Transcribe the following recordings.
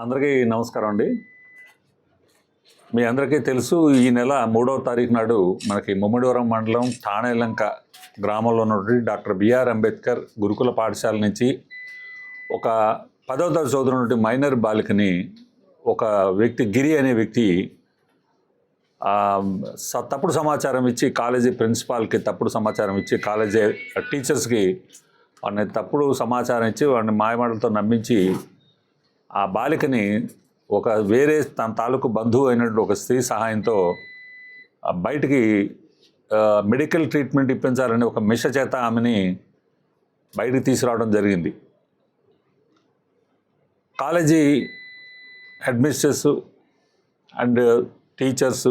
అందరికీ నమస్కారం అండి. మీ అందరికీ తెలుసు, ఈ నెల 3వ తారీఖు నాడు మనకి ముమ్మిడివరం మండలం ఠాణేలంక గ్రామంలో ఉన్నటువంటి డాక్టర్ బిఆర్ అంబేద్కర్ గురుకుల పాఠశాల నుంచి ఒక 10వ తరగతి చదువుతున్నటువంటి మైనర్ బాలికని ఒక వ్యక్తి, గిరి అనే వ్యక్తి తప్పుడు సమాచారం ఇచ్చి కాలేజీ ప్రిన్సిపాల్కి తప్పుడు సమాచారం ఇచ్చి కాలేజీ టీచర్స్కి వాడిని తప్పుడు సమాచారం ఇచ్చి వాడిని మాయమాటలతో నమ్మించి ఆ బాలికని ఒక వేరే తన తాలూకు బంధువు అయినటువంటి ఒక స్త్రీ సహాయంతో బయటికి మెడికల్ ట్రీట్మెంట్ ఇప్పించాలని ఒక మిష చేత ఆమెని బయటికి తీసుకురావడం జరిగింది. కాలేజీ హెడ్మిస్ట్రెస్ అండ్ టీచర్స్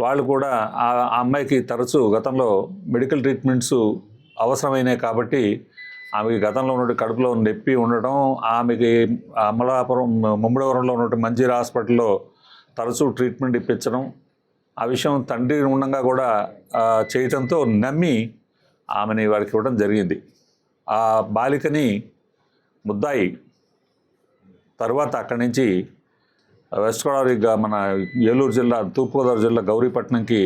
వాళ్ళు కూడా ఆ అమ్మాయికి తరచూ గతంలో మెడికల్ ట్రీట్మెంట్స్ అవసరమైనాయి కాబట్టి ఆమెకి గతంలో ఉన్నటువంటి కడుపులో నొప్పి ఉండటం, ఆమెకి అమలాపురం ముమ్మిడివరంలో ఉన్నటువంటి మంజీరా హాస్పిటల్లో తరచూ ట్రీట్మెంట్ ఇప్పించడం, ఆ విషయం తండ్రి ఉండగా కూడా చేయటంతో నమ్మి ఆమెని వాడికి ఇవ్వడం జరిగింది. ఆ బాలికని ముద్దాయి తర్వాత అక్కడి నుంచి వెస్ట్ గోదావరి మన ఏలూరు జిల్లా, తూర్పుగోదావరి జిల్లా గౌరీపట్నంకి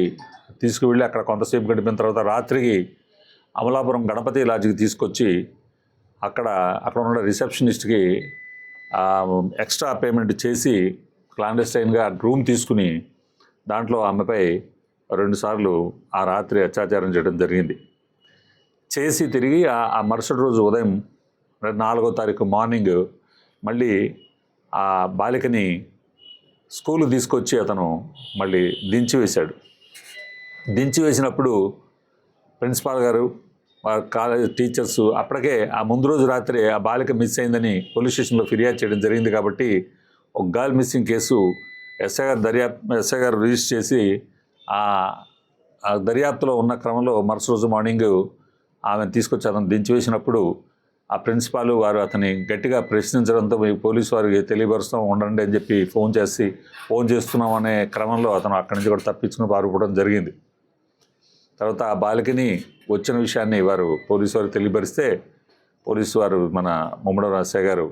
తీసుకువెళ్ళి అక్కడ కొంతసేపు గడిపిన తర్వాత రాత్రికి అమలాపురం గణపతి లాడ్జికి తీసుకొచ్చి అక్కడ ఉన్న రిసెప్షనిస్ట్కి ఎక్స్ట్రా పేమెంట్ చేసి క్లాండెస్టైన్గా రూమ్ తీసుకుని దాంట్లో ఆమెపై 2 సార్లు ఆ రాత్రి అత్యాచారం చేయడం జరిగింది. చేసి తిరిగి ఆ మరుసటి రోజు ఉదయం 4వ తారీఖు మార్నింగ్ మళ్ళీ ఆ బాలికని స్కూలు తీసుకొచ్చి అతను మళ్ళీ దించివేశాడు. దించివేసినప్పుడు ప్రిన్సిపాల్ గారు, కాలేజ్ టీచర్స్ అప్పటికే ఆ ముందు రోజు రాత్రి ఆ బాలిక మిస్ అయిందని పోలీస్ స్టేషన్లో ఫిర్యాదు చేయడం జరిగింది కాబట్టి ఒక గర్ల్ మిస్సింగ్ కేసు ఎస్ఐ గారు రిజిస్టర్ చేసి ఆ దర్యాప్తులో ఉన్న క్రమంలో మరుసటి రోజు మార్నింగ్ ఆమెను తీసుకొచ్చి అతను దించివేసినప్పుడు ఆ ప్రిన్సిపాల్ వారు అతని గట్టిగా ప్రశ్నించడంతో పోలీసు వారికి తెలియపరుస్తాం ఉండండి అని చెప్పి ఫోన్ చేస్తున్నాం అనే క్రమంలో అతను అక్కడి నుంచి కూడా తప్పించుకుని పారిపోవడం జరిగింది. తర్వాత ఆ బాలికని వచ్చిన విషయాన్ని వారు పోలీసు వారు తెలియపరిస్తే పోలీసు వారు మన ముమ్మిడివరం ఎస్ఐ గారు,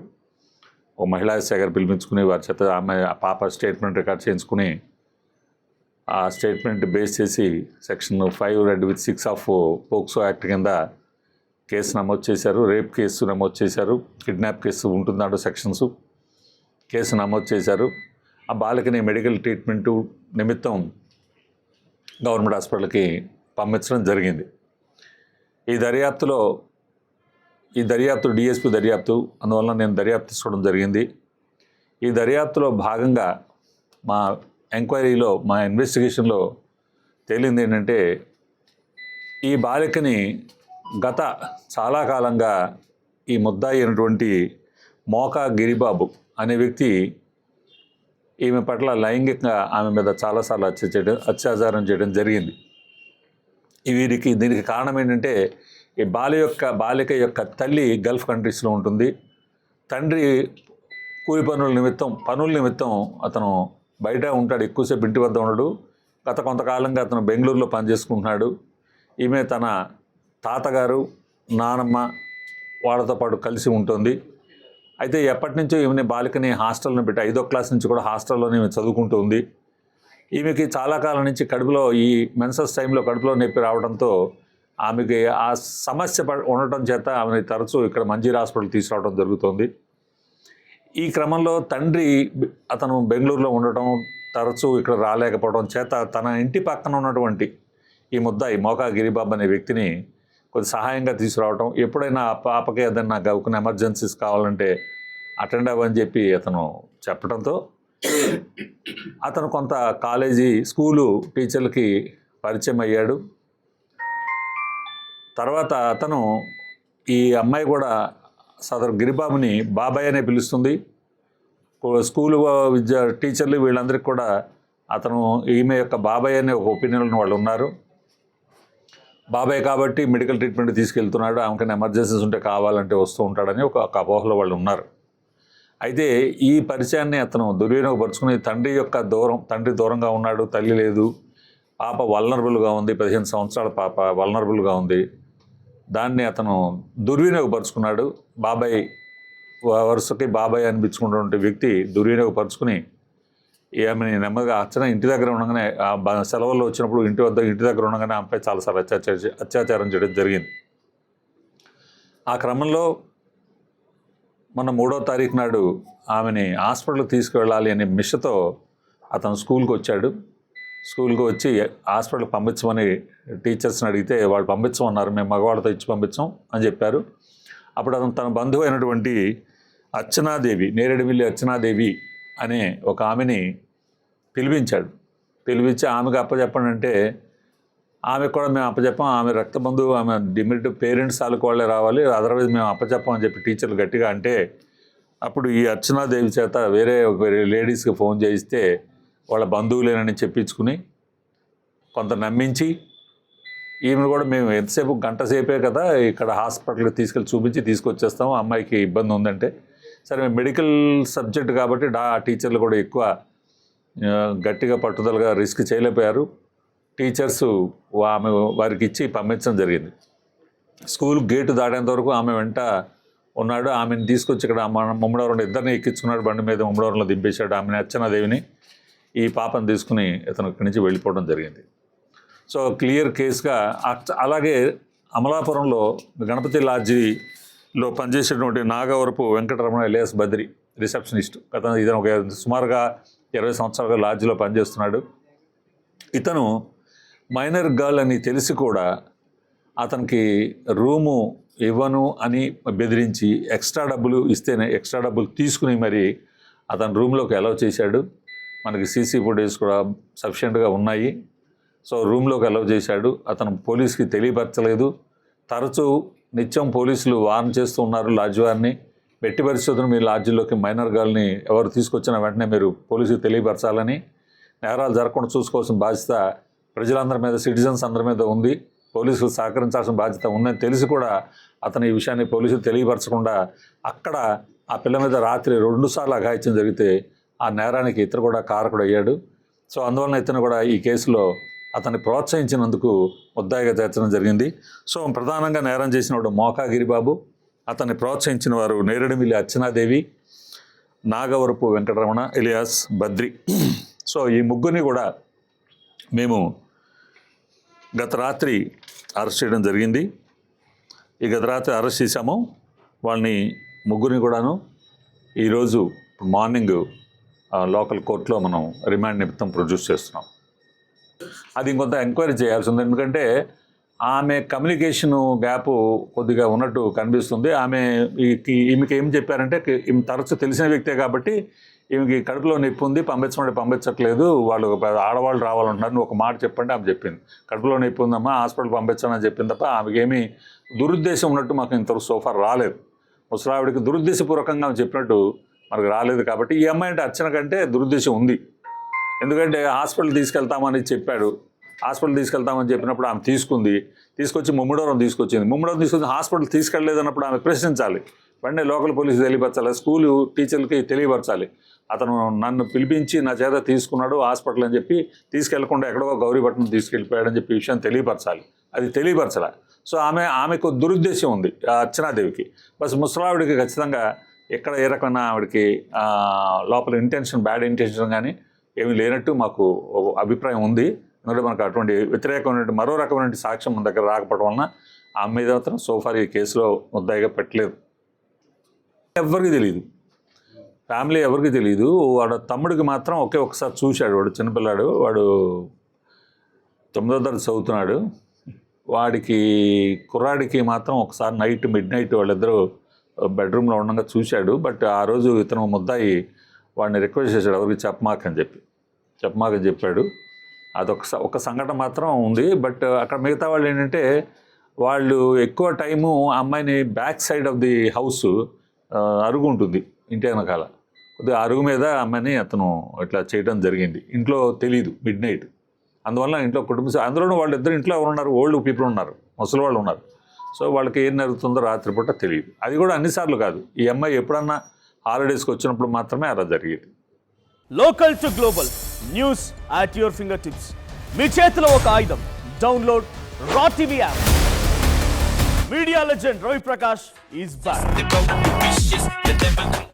ఓ మహిళా ఎస్ఐ గారు పిలిపించుకుని వారి చేత ఆ పాప స్టేట్మెంట్ రికార్డ్ చేయించుకుని ఆ స్టేట్మెంట్ బేస్ చేసి సెక్షన్ 5(6) ఆఫ్ పోక్సో యాక్ట్ కింద కేసు నమోదు చేశారు. రేప్ కేసు నమోదు చేశారు. కిడ్నాప్ కేసు ఉంటుందంటూ సెక్షన్స్ కేసు నమోదు చేశారు. ఆ బాలికని మెడికల్ ట్రీట్మెంటు నిమిత్తం గవర్నమెంట్ హాస్పిటల్కి పంపించడం జరిగింది. ఈ దర్యాప్తు డిఎస్పీ దర్యాప్తు, అందువల్ల నేను దర్యాప్తు తీసుకోవడం జరిగింది. ఈ దర్యాప్తులో భాగంగా మా ఎంక్వైరీలో, మా ఇన్వెస్టిగేషన్లో తేలింది ఏంటంటే, ఈ బాలికని గత చాలా కాలంగా ఈ ముద్దాయి అయినటువంటి మోకా గిరిబాబు అనే వ్యక్తి ఈమె పట్ల లైంగికంగా ఆమె మీద చాలాసార్లు అత్యాచారం చేయడం జరిగింది. దీనికి కారణం ఏంటంటే, ఈ బాలిక యొక్క తల్లి గల్ఫ్ కంట్రీస్లో ఉంటుంది. తండ్రి కూలి పనుల నిమిత్తం అతను బయట ఉంటాడు, ఎక్కువసేపు ఇంటి వద్ద ఉండడు. గత కొంతకాలంగా అతను బెంగళూరులో పనిచేసుకుంటున్నాడు. ఈమె తన తాతగారు, నానమ్మ వాళ్ళతో పాటు కలిసి ఉంటుంది. అయితే ఎప్పటి నుంచో ఈమెని బాలికని హాస్టల్ని పెట్టి 5వ క్లాస్ నుంచి కూడా హాస్టల్లోనే ఈమె చదువుకుంటూ ఉంది. ఈమెకి చాలా కాలం నుంచి కడుపులో ఈ మెన్సస్ టైంలో కడుపులో నొప్పి రావడంతో ఆమెకి ఆ సమస్య ఉండటం చేత ఆమెని తరచూ ఇక్కడ మంజీరా హాస్పిటల్ తీసుకురావడం జరుగుతుంది. ఈ క్రమంలో తండ్రి అతను బెంగళూరులో ఉండటం, తరచూ ఇక్కడ రాలేకపోవడం చేత తన ఇంటి పక్కన ఉన్నటువంటి ఈ ముద్దాయి మోకా గిరిబాబు అనే వ్యక్తిని కొద్ది సహాయంగా తీసుకురావడం, ఎప్పుడైనా ఆ పాపకి ఏదైనా గౌకున్న ఎమర్జెన్సీస్ కావాలంటే అటెండ్ అవ్వని చెప్పి అతను చెప్పడంతో అతను కొంత స్కూలు టీచర్లకి పరిచయం అయ్యాడు. తర్వాత అతను ఈ అమ్మాయి కూడా సదరు గిరిబాబుని బాబాయ్ అనే పిలుస్తుంది. స్కూలు టీచర్లు వీళ్ళందరికీ కూడా అతను ఈమె యొక్క బాబాయ్ అనే ఒక ఒపీనియన్ వాళ్ళు ఉన్నారు. బాబాయ్ కాబట్టి మెడికల్ ట్రీట్మెంట్ తీసుకెళ్తున్నాడు, ఆమెకైనా ఎమర్జెన్సీస్ ఉంటే కావాలంటే వస్తూ ఉంటాడని ఒక అపోహలో వాళ్ళు ఉన్నారు. అయితే ఈ పరిచయాన్ని అతను దుర్వినియోగపరుచుకుని తండ్రి దూరంగా ఉన్నాడు, తల్లి లేదు, పాప వల్నరబుల్గా ఉంది, 15 సంవత్సరాల పాప వల్నరబుల్గా ఉంది. దాన్ని అతను దుర్వినియోగపరుచుకున్నాడు. బాబాయ్ వరుసకి బాబాయ్ అనిపించుకున్నటువంటి వ్యక్తి దుర్వినియోగపరుచుకుని ఆమెని నెమ్మదిగా అర్చన ఇంటి దగ్గర ఉండగానే సెలవుల్లో వచ్చినప్పుడు ఇంటి దగ్గర ఉండగానే ఆమెపై చాలాసార్లు అత్యాచారం చేయడం జరిగింది. ఆ క్రమంలో మొన్న 3వ తారీఖు నాడు ఆమెని హాస్పిటల్కి తీసుకువెళ్ళాలి అనే మిషతో అతను స్కూల్కి వచ్చాడు. స్కూల్కి వచ్చి హాస్పిటల్కి పంపించమని టీచర్స్ని అడిగితే వాళ్ళు పంపించమన్నారు, మేము మగవాళ్ళతో ఇచ్చి పంపించాం అని చెప్పారు. అప్పుడు అతను తన బంధువు అయినటువంటి అర్చనాదేవి, నేరేడుమిల్లి అర్చనాదేవి అనే ఒక ఆమెని పిలిపించాడు. పిలిపించి ఆమెకు అప్పచెప్పండి అంటే ఆమెకు కూడా మేము అప్పచెప్పాం, ఆమె రక్త బంధువు, ఆమె డిమిట్ పేరెంట్స్ వాళ్ళకి వాళ్ళే రావాలి, అదర్వైజ్ మేము అప్పచెప్పాం అని చెప్పి టీచర్లు గట్టిగా అంటే అప్పుడు ఈ అర్చనాదేవి చేత వేరే లేడీస్కి ఫోన్ చేయిస్తే వాళ్ళ బంధువులేనని చెప్పించుకుని కొంత నమ్మించి ఈమెను కూడా మేము ఎంతసేపు గంట సేపే కదా ఇక్కడ హాస్పిటల్కి తీసుకెళ్ళి తీసుకొచ్చేస్తాము, అమ్మాయికి ఇబ్బంది ఉందంటే సరే మేము మెడికల్ సబ్జెక్ట్ కాబట్టి టీచర్లు కూడా ఎక్కువ గట్టిగా పట్టుదలగా రిస్క్ చేయలేకపోయారు. టీచర్సు వారికి ఇచ్చి పంపించడం జరిగింది. స్కూల్ గేటు దాటేంత వరకు ఆమె వెంట ఉన్నాడు. ఆమెను తీసుకొచ్చి ఇక్కడ ముమ్మడవరంలో ఇద్దరిని ఎక్కించుకున్నాడు, బండి మీద ముమ్మడవరంలో దింపేశాడు. ఆమెను అర్చనాదేవిని ఈ పాపను తీసుకుని ఇతను ఇక్కడి నుంచి వెళ్ళిపోవడం జరిగింది. సో క్లియర్ కేసుగా. అలాగే అమలాపురంలో గణపతి లాడ్జిలో పనిచేసేటువంటి నాగవరపు వెంకటరమణ ఎలియాస్ బద్రి రిసెప్షనిస్ట్. ఇతను ఒక సుమారుగా 20 సంవత్సరాలుగా లాడ్జిలో పనిచేస్తున్నాడు. ఇతను మైనర్ గర్ల్ అని తెలిసి కూడా అతనికి రూము ఇవ్వను అని బెదిరించి ఎక్స్ట్రా డబ్బులు తీసుకుని మరి అతను రూమ్లోకి అలౌ చేశాడు. మనకి సీసీ ఫుటేజ్ కూడా సఫిషియెంట్గా ఉన్నాయి. సో రూమ్లోకి అలౌ చేశాడు. అతను పోలీస్కి తెలియపరచలేదు. తరచూ నిత్యం పోలీసులు వార్న్ చేస్తూ ఉన్నారు లాడ్జ్ వారిని, ఎట్టి పరిస్థితులను మీ లాడ్జిలోకి మైనర్ గర్ల్ని ఎవరు తీసుకొచ్చినా వెంటనే మీరు పోలీసుకి తెలియపరచాలని, నేరాలు జరగకుండా చూసుకోవాల్సిన బాధ్యత ప్రజలందరి మీద, సిటిజన్స్ అందరి మీద ఉంది, పోలీసులు సహకరించాల్సిన బాధ్యత ఉందని తెలిసి కూడా అతను ఈ విషయాన్ని పోలీసులు తెలియపరచకుండా అక్కడ ఆ పిల్ల మీద రాత్రి 2 సార్లు అఘాయిత్యం జరిగితే ఆ నేరానికి ఇతను కూడా కారకుడు అయ్యాడు. సో అందువలన ఇతను కూడా ఈ కేసులో అతన్ని ప్రోత్సహించినందుకు ముద్దాయిగా చేర్చడం జరిగింది. సో ప్రధానంగా నేరం చేసినవాడు మోకా గిరిబాబు, అతన్ని ప్రోత్సహించిన వారు నేరేడుమిల్లి అర్చనాదేవి, నాగవరపు వెంకటరమణ ఎలియాస్ బద్రి. సో ఈ ముగ్గురిని కూడా మేము గత రాత్రి అరెస్ట్ చేయడం జరిగింది. ఈ గత రాత్రి అరెస్ట్ చేశాము. వాళ్ళని ముగ్గురిని కూడాను ఈరోజు మార్నింగ్ లోకల్ కోర్టులో మనం రిమాండ్ నిమిత్తం ప్రొడ్యూస్ చేస్తున్నాం. అది ఇంకొంత ఎంక్వైరీ చేయాల్సి ఉంది, ఎందుకంటే ఆమె కమ్యూనికేషను గ్యాప్ కొద్దిగా ఉన్నట్టు కనిపిస్తుంది. ఈమెకి ఏం చెప్పారంటే ఈమె తరచు తెలిసిన వ్యక్తే కాబట్టి ఈమెకి కడుపులో నొప్పి ఉంది, పంపించట్లేదు, వాళ్ళు ఆడవాళ్ళు రావాలంటున్నారు, నువ్వు ఒక మాట చెప్పండి. ఆమె చెప్పింది కడుపులో నొప్పి ఉందమ్మా, హాస్పిటల్ పంపించాలని చెప్పింది తప్ప ఆమెకేమీ దురుద్దేశం ఉన్నట్టు మాకు ఇంతవరకు సోఫార్ రాలేదు. ముసలావిడికి దురుద్దేశపూర్వకంగా ఆమె చెప్పినట్టు మనకు రాలేదు. కాబట్టి ఈ అమ్మాయి అంటే అర్చన కంటే దురుద్దేశం ఉంది. ఎందుకంటే హాస్పిటల్ తీసుకెళ్తామని చెప్పాడు, హాస్పిటల్ తీసుకెళ్తామని చెప్పినప్పుడు ఆమె తీసుకొచ్చి ముమ్మడవరం తీసుకొచ్చి హాస్పిటల్ తీసుకెళ్ళలేదన్నప్పుడు ఆమె ప్రశ్నించాలి, వెంటనే లోకల్ పోలీసు తెలియపరచాలి, స్కూలు టీచర్లకి తెలియపరచాలి. అతను నన్ను పిలిపించి నా చేత తీసుకున్నాడు హాస్పిటల్ అని చెప్పి తీసుకెళ్లకుండా ఎక్కడో గౌరీపట్నం తీసుకెళ్ళిపోయాడని చెప్పి విషయం తెలియపరచాలి. అది తెలియపరచాల. సో ఆమెకు దురుద్దేశం ఉంది అర్చనాదేవికి. బస్ ముసలావిడికి ఖచ్చితంగా ఎక్కడ ఏ రకమైన ఆవిడకి లోపల బ్యాడ్ ఇంటెన్షన్ కానీ ఏమీ లేనట్టు మాకు అభిప్రాయం ఉంది. ఎందుకంటే మనకు అటువంటి వ్యతిరేకమైన మరో రకమైన సాక్ష్యం మన దగ్గర రాకపోవడం వలన ఆమె మీద మాత్రం సోఫార్ ఈ కేసులో ముద్దాయిగా పెట్టలేదు. ఎవరికి తెలియదు, ఫ్యామిలీ ఎవరికి తెలియదు. వాడు తమ్ముడికి మాత్రం ఒకసారి చూశాడు. వాడు చిన్నపిల్లాడు, వాడు 9వ తరగతి చదువుతున్నాడు. వాడికి కుర్రాడికి మాత్రం ఒకసారి మిడ్ నైట్ వాళ్ళిద్దరూ బెడ్రూమ్లో ఉండగా చూశాడు. బట్ ఆ రోజు ఇతను ముద్దాయి వాడిని రిక్వెస్ట్ చేశాడు, ఎవరికి చెప్పమాకని చెప్పాడు. అదొక సంఘటన మాత్రం ఉంది. బట్ అక్కడ మిగతా వాళ్ళు ఏంటంటే వాళ్ళు ఎక్కువ టైము అమ్మాయిని back side of the house అరుగు ఉంటుంది ఇంటి వెనకాల, కొద్దిగా అరుగు మీద అమ్మాయిని అతను ఇట్లా చేయడం జరిగింది. ఇంట్లో తెలీదు మిడ్ నైట్, అందువల్ల ఇంట్లో అందులోనూ వాళ్ళిద్దరు ఇంట్లో ఎవరు ఉన్నారు, ఓల్డ్ పీపుల్ ఉన్నారు, ముసలి వాళ్ళు ఉన్నారు. సో వాళ్ళకి ఏం జరుగుతుందో రాత్రిపూట తెలియదు. అది కూడా అన్నిసార్లు కాదు, ఈ అమ్మాయి ఎప్పుడన్నా హాలిడేస్కి వచ్చినప్పుడు మాత్రమే అలా జరిగేది. Local to global news at your finger tips. మీ చేతిలో ఒక ఆయుధం. Download Raa TV app. Media India legend Ravi Prakash is back.